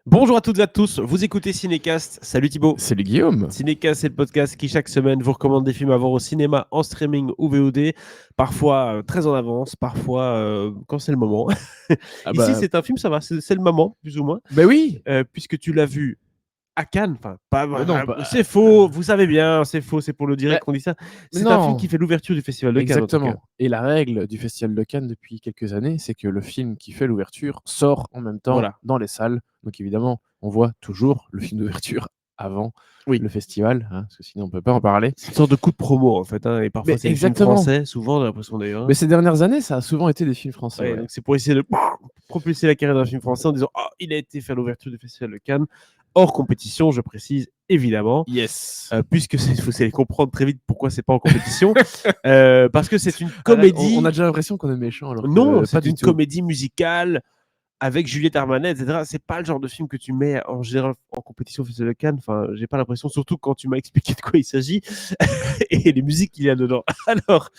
Bonjour à toutes et à tous, vous écoutez Cinécast. Salut Thibaut. Salut Guillaume. Cinécast, c'est le podcast qui chaque semaine vous recommande des films à voir au cinéma, en streaming ou VOD, parfois très en avance, parfois quand c'est le moment. Ah Ici, bah, c'est un film, ça va, c'est le moment, plus ou moins, bah oui. puisque tu l'as vu à Cannes. Enfin, pas, Mais non, bah, c'est faux, vous savez bien, c'est faux, c'est pour le bah, direct qu'on dit ça. mais C'est un film qui non. fait l'ouverture du Festival de Cannes, en tout cas. Exactement. Et la règle du Festival de Cannes depuis quelques années, c'est que le film qui fait l'ouverture sort en même temps Voilà. dans les salles. Donc évidemment, on voit toujours le film d'ouverture avant Oui. le festival, parce que sinon on peut pas en parler. C'est une sorte de coup de promo, en fait, hein, et parfois Mais c'est des films exactement. français, souvent, j'ai l'impression d'ailleurs. Mais ces dernières années, ça a souvent été des films français. Ouais, Ouais. donc c'est pour essayer de propulser la carrière d'un film français en disant « Oh, il a été fait à l'ouverture du Festival de Cannes ». Hors compétition, je précise, évidemment, Yes. puisque il faut comprendre très vite pourquoi c'est pas en compétition. Parce que c'est une Ah là, comédie. on a déjà l'impression qu'on est méchant alors Non, que pas c'est du une tout. comédie musicale avec Juliette Armanet, etc. C'est pas le genre de film que tu mets en général en compétition au Festival de Cannes. Enfin, j'ai pas l'impression, surtout quand tu m'as expliqué de quoi il s'agit et les musiques qu'il y a dedans. Alors,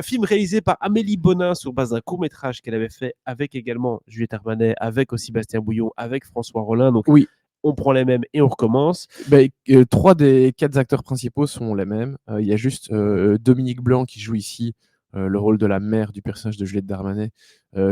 film réalisé par Amélie Bonin sur base d'un court-métrage qu'elle avait fait avec également Juliette Armanet, avec aussi Bastien Bouillon, avec François Rollin. Donc, Oui. on prend les mêmes et on recommence. Bah, 3 des 4 acteurs principaux sont les mêmes. Il y a juste Dominique Blanc qui joue ici le rôle de la mère du personnage de Juliette Darmanet,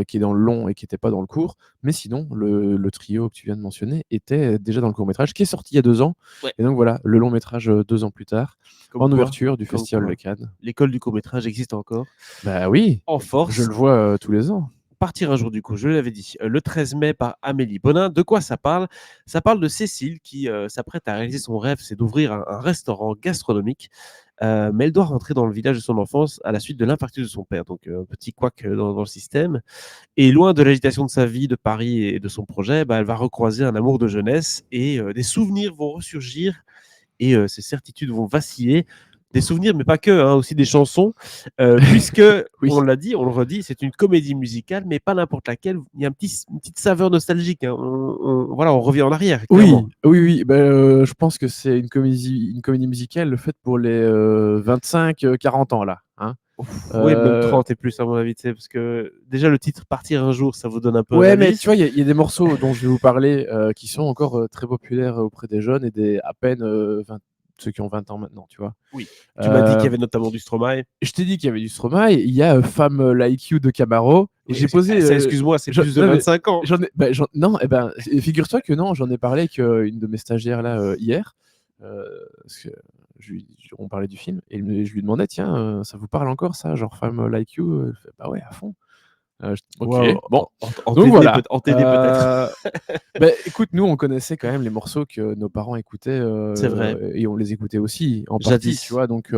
qui est dans le long et qui n'était pas dans le court. Mais sinon, le trio que tu viens de mentionner était déjà dans le court-métrage, qui est sorti il y a 2 ans. Ouais. Et donc voilà, le long-métrage 2 ans plus tard, Comme en quoi, ouverture du comme Festival quoi. de Cannes. L'école du court-métrage existe encore. Bah oui, En force. je le vois tous les ans. Partir un jour, du coup, je l'avais dit, le 13 mai par Amélie Bonin. De quoi ça parle? Ça parle de Cécile qui s'apprête à réaliser son rêve, c'est d'ouvrir un restaurant gastronomique. Mais elle doit rentrer dans le village de son enfance à la suite de l'infarctus de son père. Donc, un petit couac dans le système. Et loin de l'agitation de sa vie, de Paris et de son projet, elle va recroiser un amour de jeunesse et des souvenirs vont ressurgir et ses certitudes vont vaciller. Des souvenirs, mais pas que, aussi des chansons, puisque, Oui. on l'a dit, on le redit, c'est une comédie musicale, mais pas n'importe laquelle. Il y a une petite saveur nostalgique. Voilà, on revient en arrière. Oui, oui. Je pense que c'est une comédie musicale faite pour les 25-40 ans là. Oui, même 30 et plus, à mon avis, parce que déjà le titre Partir un jour, ça vous donne un peu un Ouais, mais indice. tu vois, il y a des morceaux dont je vais vous parler qui sont encore très populaires auprès des jeunes et des à peine ceux qui ont 20 ans maintenant, tu vois. Oui, tu m'as dit qu'il y avait notamment du Stromae. Je t'ai dit qu'il y avait du Stromae, il y a Femme Like You de Camaro. Et j'ai posé. Excuse-moi, c'est plus de 25 ans. Non, figure-toi que non, j'en ai parlé avec une de mes stagiaires là hier. Parce que on parlait du film et je lui demandais, tiens, ça vous parle encore ça, genre Femme Like You? Elle fait, bah ouais, à fond. Ok, Wow. bon. En Donc TD, voilà. en TD peut-être. Écoute, nous on connaissait quand même les morceaux que nos parents écoutaient. C'est vrai. Et on les écoutait aussi en partie, Jadis. tu vois. Donc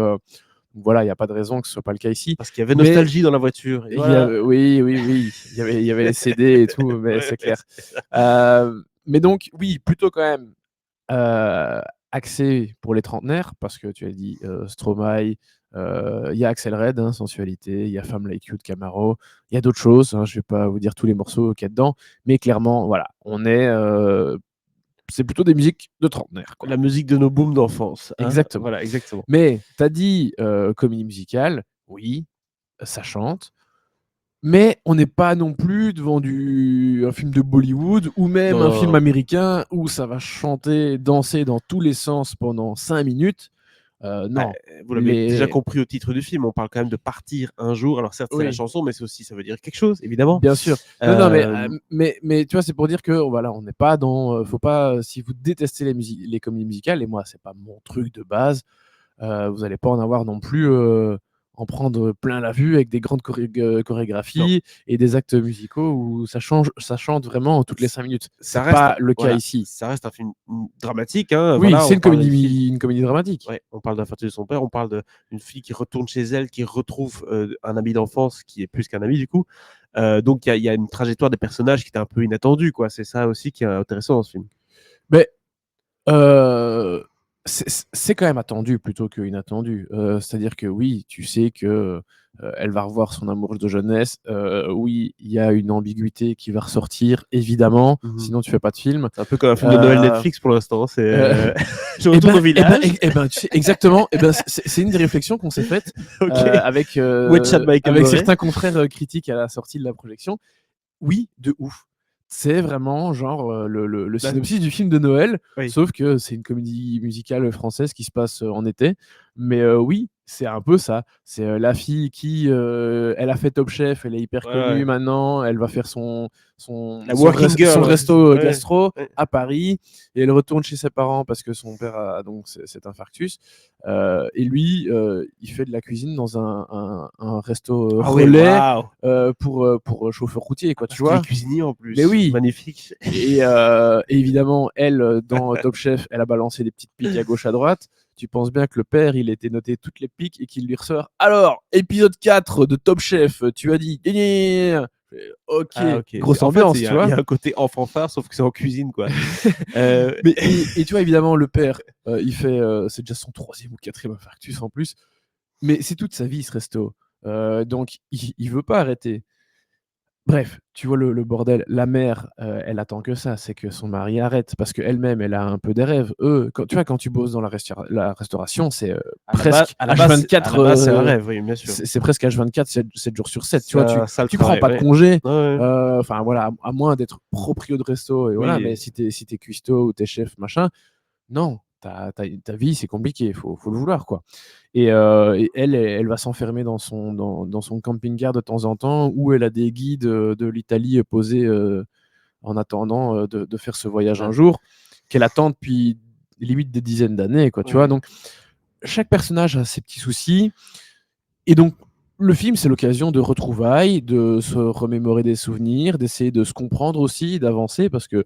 voilà, il n'y a pas de raison que ce soit pas le cas ici. Parce qu'il y avait nostalgie dans la voiture. Et voilà. Oui. Il y avait les CD et tout, mais Ouais, c'est clair. Mais donc, oui, plutôt quand même axé pour les trentenaires, parce que tu as dit Stromae, il y a Axel Red, Sensualité, il y a Femme Like You de Camaro, il y a d'autres choses, je ne vais pas vous dire tous les morceaux qu'il y a dedans, mais clairement, voilà, c'est plutôt des musiques de trentenaires. La musique de nos booms d'enfance. Exactement. Voilà, exactement. Mais tu as dit comédie musicale, oui, ça chante. Mais on n'est pas non plus devant un film de Bollywood ou même un film américain où ça va chanter, danser dans tous les sens pendant 5 minutes. Non. Vous l'avez déjà compris au titre du film, on parle quand même de partir un jour. Alors certes, c'est la chanson, mais c'est aussi, ça veut dire quelque chose, évidemment. Bien sûr. Non, mais tu vois, c'est pour dire que voilà, on n'est pas dans. Faut pas, si vous détestez les comédies musicales, et moi, c'est pas mon truc de base, vous n'allez pas en avoir non plus. En prendre plein la vue avec des grandes chorégraphies et des actes musicaux où ça chante vraiment toutes les 5 minutes. Ça reste pas le cas ici. Ça reste un film dramatique. Oui, voilà, c'est une comédie dramatique. Ouais, on parle d'infarctus de son père, on parle d'une fille qui retourne chez elle, qui retrouve un ami d'enfance qui est plus qu'un ami du coup. Donc il y a une trajectoire des personnages qui était un peu inattendue, quoi. C'est ça aussi qui est intéressant dans ce film. Mais c'est quand même attendu plutôt que inattendu. C'est-à-dire que oui, tu sais que elle va revoir son amour de jeunesse. Oui, il y a une ambiguïté qui va ressortir, évidemment. Sinon, tu fais pas de film. C'est un peu comme un film de Noël Netflix pour l'instant. Je retourne au village. Tu sais, exactement. C'est une des réflexions qu'on s'est faites avec certains confrères critiques à la sortie de la projection. Oui, de ouf. c'est vraiment genre le Bah, synopsis du film de Noël, oui. sauf que c'est une comédie musicale française qui se passe en été. Mais oui, c'est un peu ça. C'est la fille qui, elle a fait Top Chef, elle est hyper Ouais, connue ouais. maintenant, elle va faire son, La son, working girl, son ouais. resto Ouais, gastro ouais. à Paris, et elle retourne chez ses parents parce que son père a donc cet infarctus. Et lui, il fait de la cuisine dans un resto Ah oui, relais waouh! pour chauffeur routier, quoi, tu Parce qu'il est vois. cuisinier en Mais plus. oui, Magnifique. et évidemment, elle, dans Top Chef, elle a balancé des petites piques à gauche, à droite. Tu penses bien que le père, il était noté toutes les piques et qu'il lui ressort. Alors, épisode 4 de Top Chef, tu as dit. Gna, gna, gna. Ok, Ah OK. grosse En fait, ambiance, tu il y vois. a un côté enfant phare, sauf que c'est en cuisine, quoi. Heu, Et tu vois, évidemment, le père, il fait. C'est déjà son 3e ou 4e infarctus en plus. Mais c'est toute sa vie, ce resto. Donc, il veut pas arrêter. Bref, tu vois le bordel. La mère, elle attend que ça, c'est que son mari arrête parce qu'elle-même, elle a un peu des rêves. Eux, quand tu vois, quand tu bosses dans la restauration, c'est, presque à H24, la base, c'est un rêve, oui, bien sûr. c'est presque H24, 7 jours sur 7. Tu C'est vois, tu un sale tu prends travail, pas de ouais. congé, Ouais, ouais. enfin voilà, à moins d'être proprio de resto et voilà, mais Oui, si tu es cuistot ou tu es chef, machin, non, ta vie, c'est compliqué, faut le vouloir, quoi. Et elle va s'enfermer dans son camping-car de temps en temps, où elle a des guides de l'Italie posés en attendant de faire ce voyage un ouais. jour, qu'elle attend depuis limite des dizaines d'années, quoi, tu vois. Ouais. Donc, chaque personnage a ses petits soucis. Et donc, le film, c'est l'occasion de retrouvailles, de se remémorer des souvenirs, d'essayer de se comprendre aussi, d'avancer, parce que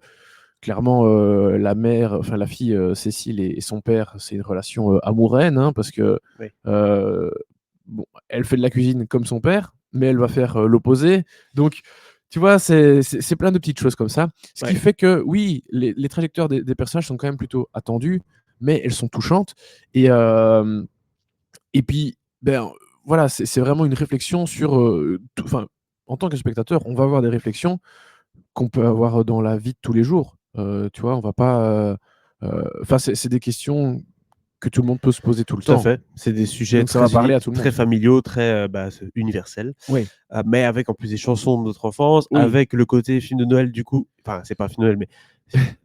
clairement, la mère, enfin la fille, Cécile et son père, c'est une relation amoureuse, hein, parce que Oui. euh, bon, elle fait de la cuisine comme son père, mais elle va faire l'opposé. Donc, tu vois, c'est plein de petites choses comme ça. Ce qui Ouais. fait que, oui, les trajectoires des personnages sont quand même plutôt attendues, mais elles sont touchantes. Et, euh, et puis, ben, voilà, c'est vraiment une réflexion sur. Enfin, en tant que spectateur, on va avoir des réflexions qu'on peut avoir dans la vie de tous les jours. Tu vois, on va pas. Enfin, c'est des questions que tout le monde peut se poser tout le Tout à temps. fait. C'est des sujets Donc, ça va parler à tout le très monde. familiaux, très, c'est universels, Oui, mais avec en plus des chansons de notre enfance, oui, avec le côté film de Noël du coup, enfin, c'est pas un film de Noël, mais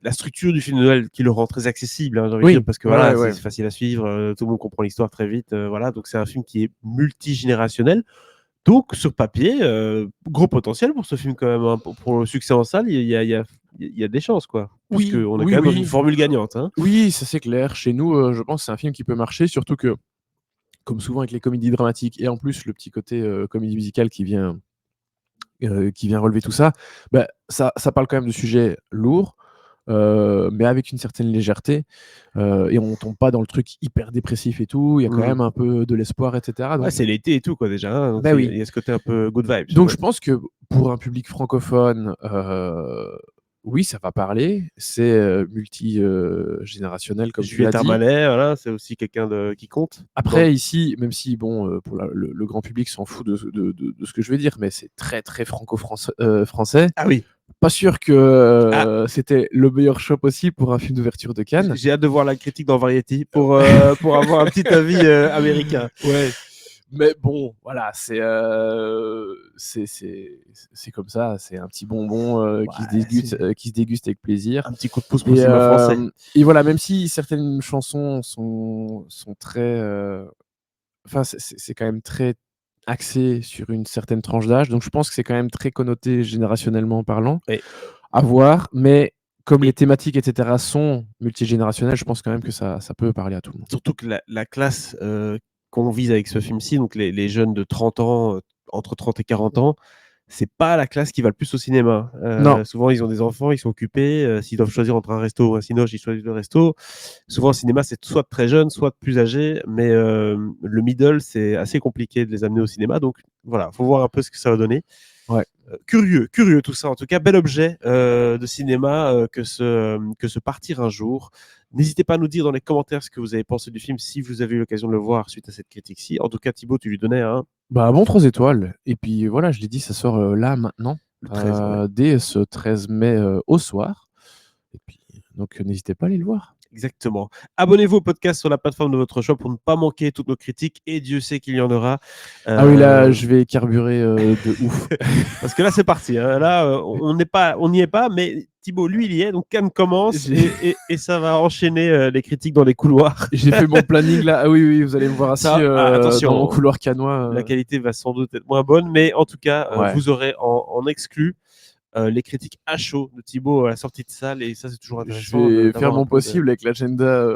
la structure du film de Noël qui le rend très accessible, hein, j'ai envie de dire, oui. parce que Ouais, voilà, ouais, c'est ouais. facile à suivre, tout le monde comprend l'histoire très vite, voilà, donc c'est un film qui est multigénérationnel. Donc sur papier, gros potentiel pour ce film quand même, hein, pour le succès en salle, il y a des chances, quoi. Oui, Puisqu'on est oui, quand même dans une oui. formule gagnante, hein. Oui, ça c'est clair. Chez nous, je pense que c'est un film qui peut marcher, surtout que, comme souvent avec les comédies dramatiques, et en plus le petit côté comédie musicale qui vient relever tout ça, bah, ça parle quand même de sujets lourds, mais avec une certaine légèreté, et on tombe pas dans le truc hyper dépressif et tout. Il y a quand Mmh. même un peu de l'espoir, etc. Ouais, Donc, c'est l'été et tout quoi déjà, hein, donc bah il oui. y a ce côté un peu good vibes, Donc ouais. je pense que pour un public francophone, oui, ça va parler. C'est multi-générationnel, comme tu l'as Juliette dit. Armanet, voilà, c'est aussi quelqu'un qui compte dans. Après, ici, même si bon, pour le grand public s'en fout de ce que je vais dire, mais c'est très très franco-français. Ah oui, Pas sûr que ah, c'était le meilleur choix possible pour un film d'ouverture de Cannes. j'ai hâte de voir la critique dans Variety pour avoir un petit avis américain. Ouais, mais bon, voilà, c'est comme ça, c'est un petit bonbon qui se Ouais, déguste, c'est avec plaisir. un petit coup de pouce pour le Et, cinéma français. et voilà, même si certaines chansons sont très, enfin, c'est quand même très axé sur une certaine tranche d'âge, donc je pense que c'est quand même très connoté générationnellement parlant. Et À voir, mais comme les et thématiques, etc., sont multigénérationnelles, je pense quand même que ça peut parler à tout le monde. surtout que la classe, qu'on vise avec ce film-ci, donc les jeunes de 30 ans, entre 30 et 40 ans, c'est pas la classe qui va le plus au cinéma. Non, Souvent, ils ont des enfants, ils sont occupés. S'ils doivent choisir entre un resto ou un cinoche, ils choisissent le resto. Souvent, le cinéma, c'est soit de très jeune, soit de plus âgé. Mais le middle, c'est assez compliqué de les amener au cinéma. Donc voilà, faut voir un peu ce que ça va donner. ouais. Curieux tout ça. En tout cas, bel objet de cinéma que ce Partir un jour. N'hésitez pas à nous dire dans les commentaires ce que vous avez pensé du film si vous avez eu l'occasion de le voir suite à cette critique-ci. En tout cas, Thibaut, tu lui donnais un Bah, bon 3 étoiles, et puis voilà, je l'ai dit, ça sort, là, maintenant, le 13. Ouais. dès ce 13 mai, au soir, et puis donc n'hésitez pas à aller le voir. Exactement. Abonnez-vous au podcast sur la plateforme de votre choix pour ne pas manquer toutes nos critiques, et Dieu sait qu'il y en aura. Ah oui, là, je vais carburer de ouf. Parce que là, c'est parti. Hein. Là, on n'y est pas, mais Thibaut, lui, il y est. Donc, Cannes commence et ça va enchaîner les critiques dans les couloirs. J'ai fait mon planning là. Ah oui, vous allez me voir assis attention, dans mon couloir cannois. La qualité va sans doute être moins bonne, mais en tout cas, Ouais. vous aurez en exclu les critiques à chaud de Thibaut à la sortie de salle, et ça, c'est toujours intéressant. Je vais faire mon possible avec l'agenda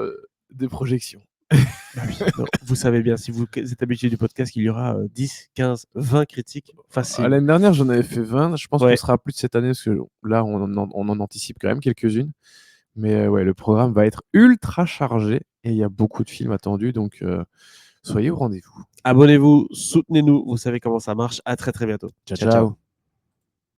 des projections. Bah oui, non, vous savez bien, si vous êtes habitué du podcast, qu'il y aura 10, 15, 20 critiques faciles. L'année dernière, j'en avais fait 20. Je pense Ouais. qu'on sera plus cette année, parce que là, on en anticipe quand même quelques-unes. Mais ouais, le programme va être ultra chargé et il y a beaucoup de films attendus, donc soyez au rendez-vous. Abonnez-vous, soutenez-nous, vous savez comment ça marche. À très très bientôt. Ciao.